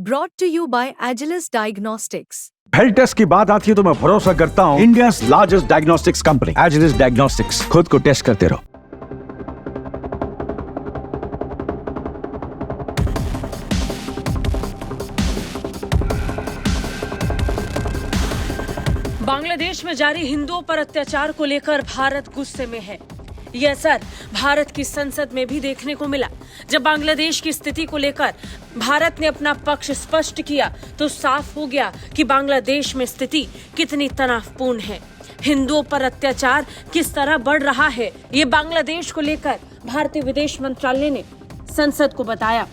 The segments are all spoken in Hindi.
Brought to you by Agilus Diagnostics. Health test की बात आती है तो मैं भरोसा करता हूँ India largest diagnostics company Agilus Diagnostics. खुद को टेस्ट करते रहो। बांग्लादेश में जारी हिंदुओं पर अत्याचार को लेकर भारत गुस्से में है। ये असर भारत की संसद में भी देखने को मिला। जब बांग्लादेश की स्थिति को लेकर भारत ने अपना पक्ष स्पष्ट किया तो साफ हो गया कि बांग्लादेश में स्थिति कितनी तनावपूर्ण है। हिंदुओं पर अत्याचार किस तरह बढ़ रहा है, ये बांग्लादेश को लेकर भारतीय विदेश मंत्रालय ने संसद को बताया।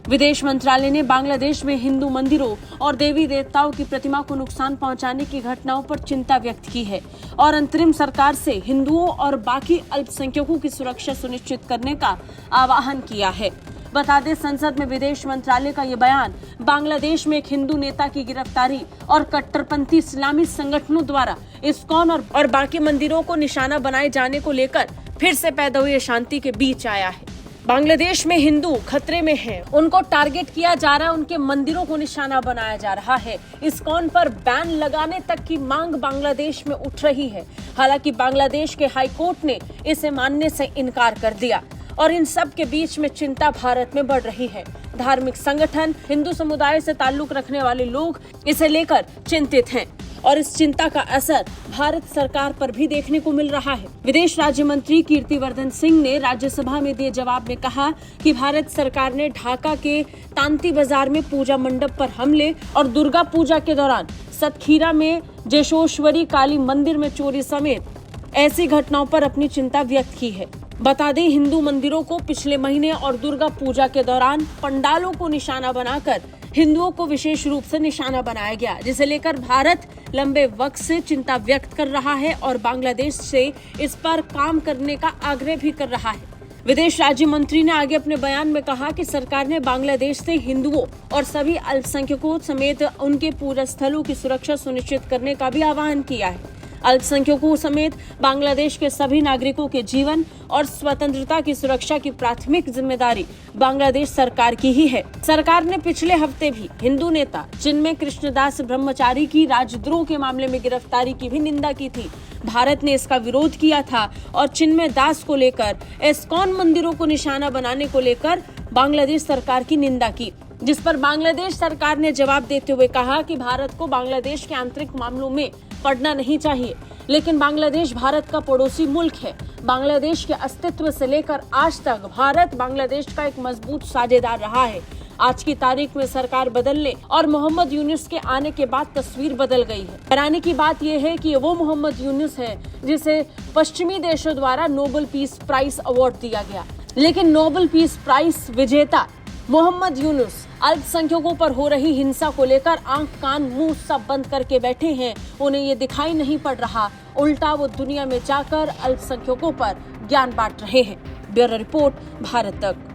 विदेश मंत्रालय ने बांग्लादेश में हिंदू मंदिरों और देवी देवताओं की प्रतिमा को नुकसान पहुंचाने की घटनाओं पर चिंता व्यक्त की है और अंतरिम सरकार से हिंदुओं और बाकी अल्पसंख्यकों की सुरक्षा सुनिश्चित करने का आह्वान किया है। बता दें, संसद में विदेश मंत्रालय का ये बयान बांग्लादेश में एक हिंदू नेता की गिरफ्तारी और कट्टरपंथी इस्लामी संगठनों द्वारा इस्कॉन और बाकी मंदिरों को निशाना बनाए जाने को लेकर फिर से पैदा हुई अशांति के बीच आया है। बांग्लादेश में हिंदू खतरे में हैं, उनको टारगेट किया जा रहा है, उनके मंदिरों को निशाना बनाया जा रहा है। इस्कॉन पर बैन लगाने तक की मांग बांग्लादेश में उठ रही है। हालांकि बांग्लादेश के हाई कोर्ट ने इसे मानने से इनकार कर दिया और इन सब के बीच में चिंता भारत में बढ़ रही है। धार्मिक संगठन, हिंदू समुदाय से ताल्लुक रखने वाले लोग इसे लेकर चिंतित हैं और इस चिंता का असर भारत सरकार पर भी देखने को मिल रहा है। विदेश राज्य मंत्री कीर्तिवर्धन सिंह ने राज्यसभा में दिए जवाब में कहा कि भारत सरकार ने ढाका के तांती बाजार में पूजा मंडप पर हमले और दुर्गा पूजा के दौरान सतखीरा में जेशोश्वरी काली मंदिर में चोरी समेत ऐसी घटनाओं पर अपनी चिंता व्यक्त की है। बता दें, हिंदू मंदिरों को पिछले महीने और दुर्गा पूजा के दौरान पंडालों को निशाना बनाकर हिंदुओं को विशेष रूप से निशाना बनाया गया, जिसे लेकर भारत लंबे वक्त से चिंता व्यक्त कर रहा है और बांग्लादेश से इस पर काम करने का आग्रह भी कर रहा है। विदेश राज्य मंत्री ने आगे अपने बयान में कहा कि सरकार ने बांग्लादेश से हिंदुओं और सभी अल्पसंख्यकों समेत उनके पूजा स्थलों की सुरक्षा सुनिश्चित करने का भी आह्वान किया है। अल्पसंख्यकों समेत बांग्लादेश के सभी नागरिकों के जीवन और स्वतंत्रता की सुरक्षा की प्राथमिक जिम्मेदारी बांग्लादेश सरकार की ही है। सरकार ने पिछले हफ्ते भी हिंदू नेता चिन्मय कृष्णदास ब्रह्मचारी की राजद्रोह के मामले में गिरफ्तारी की भी निंदा की थी। भारत ने इसका विरोध किया था और चिन्मय दास को लेकर इस्कॉन मंदिरों को निशाना बनाने को लेकर बांग्लादेश सरकार की निंदा की, जिस पर बांग्लादेश सरकार ने जवाब देते हुए कहा कि भारत को बांग्लादेश के आंतरिक मामलों में पड़ना नहीं चाहिए, लेकिन बांग्लादेश भारत का पड़ोसी मुल्क है। बांग्लादेश के अस्तित्व से लेकर आज तक भारत बांग्लादेश का एक मजबूत साझेदार रहा है। आज की तारीख में सरकार बदलने और मोहम्मद यूनुस के आने के बाद तस्वीर बदल गई है। हैरानी की बात यह है कि वो मोहम्मद यूनुस है जिसे पश्चिमी देशों द्वारा नोबेल पीस प्राइज अवार्ड दिया गया, लेकिन नोबेल पीस प्राइज विजेता मोहम्मद यूनुस अल्पसंख्यकों पर हो रही हिंसा को लेकर आंख कान मुंह सब बंद करके बैठे हैं। उन्हें ये दिखाई नहीं पड़ रहा, उल्टा वो दुनिया में जाकर अल्पसंख्यकों पर ज्ञान बांट रहे हैं। ब्यूरो रिपोर्ट, भारत तक।